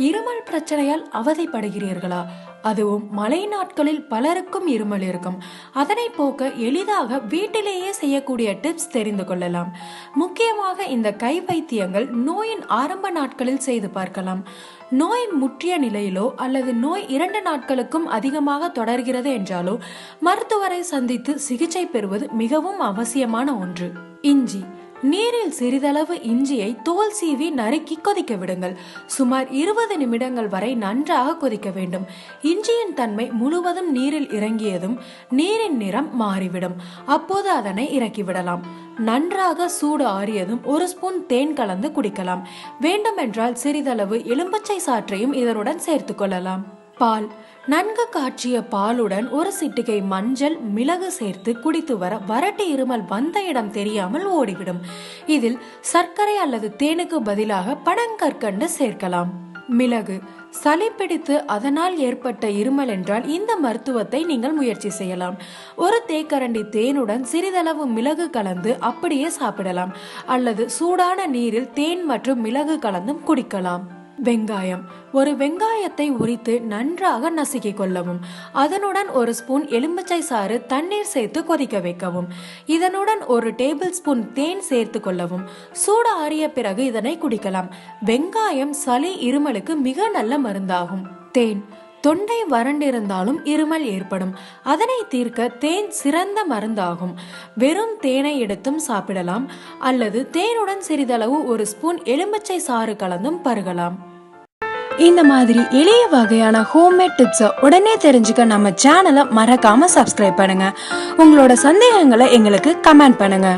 இருமல் பிரச்சனையால் அவதிப்படுகிறீர்களா? அதுவும் மழை நாட்களில் பலருக்கும் இருமல் இருக்கும். அதனை போக்க எளிதாக வீட்டிலேயே செய்யக்கூடிய டிப்ஸ் தெரிந்து கொள்ளலாம். முக்கியமாக இந்த கை வைத்தியங்கள் நோயின் ஆரம்ப நாட்களில் செய்து பார்க்கலாம். நோய் முற்றிய நிலையிலோ அல்லது நோய் 2 நாட்களுக்கும் அதிகமாக தொடர்கிறது என்றாலோ மருத்துவரை சந்தித்து சிகிச்சை பெறுவது மிகவும் அவசியமான ஒன்று. இஞ்சி. நீரில் சிறிதளவு இஞ்சியை தோல் சீவி நறுக்கி கொதிக்க விடுங்கள். சுமார் 20 நிமிடங்கள் வரை நன்றாக கொதிக்க வேண்டும். இஞ்சியின் தன்மை முழுவதும் நீரில் இறங்கியதும் நீரின் நிறம் மாறிவிடும். அப்போது அதனை இறக்கிவிடலாம். நன்றாக சூடு ஆறியதும் 1 ஸ்பூன் தேன் கலந்து குடிக்கலாம். வேண்டுமென்றால் சிறிதளவு எலும்பச்சை சாற்றையும் இதனுடன் சேர்த்து கொள்ளலாம். பால். நன்கு காய்ச்சிய பாலுடன் 1 சிட்டிகை மஞ்சள், மிளகு சேர்த்து குடித்து வர வறட்டு இருமல் வந்த இடம் தெரியாமல் ஓடிவிடும். இதில் சர்க்கரை அல்லது தேனுக்கு பதிலாக பனங்கற்கண்டு சேர்க்கலாம். மிளகு. சளி பிடித்து அதனால் ஏற்பட்ட இருமல் என்றால் இந்த மருத்துவத்தை நீங்கள் முயற்சி செய்யலாம். 1 தேக்கரண்டி தேனுடன் சிறிதளவு மிளகு கலந்து அப்படியே சாப்பிடலாம். அல்லது சூடான நீரில் தேன் மற்றும் மிளகு கலந்தும் குடிக்கலாம். வெங்காயம். 1 வெங்காயத்தை உரித்து நன்றாக நசுக்கிக் கொள்ளவும். அதனுடன் 1 ஸ்பூன் எலுமிச்சை சாறு தண்ணீர் சேர்த்து கொதிக்க வைக்கவும். இதனுடன் 1 டேபிள் ஸ்பூன் தேன் சேர்த்து கொள்ளவும். சூடு ஆறிய பிறகு இதனை குடிக்கலாம். வெங்காயம் சளி இருமலுக்கு மிக நல்ல மருந்தாகும். தேன். தொண்டை வறண்டிருந்தாலும் இருமல் ஏற்படும். அதனை தீர்க்க தேன் சிறந்த மருந்தாகும். வெறும் தேனை எடுத்தும் சாப்பிடலாம். அல்லது தேனுடன் சிறிதளவு 1 ஸ்பூன் எலுமிச்சை சாறு கலந்தும் பருகலாம். இந்த மாதிரி எளிய வகையான ஹோம்மேட் டிப்ஸை உடனே தெரிஞ்சுக்க நம்ம சேனலை மறக்காம சப்ஸ்கிரைப் பண்ணுங்க. உங்களோட சந்தேகங்களை எங்களுக்கு கமெண்ட் பண்ணுங்க.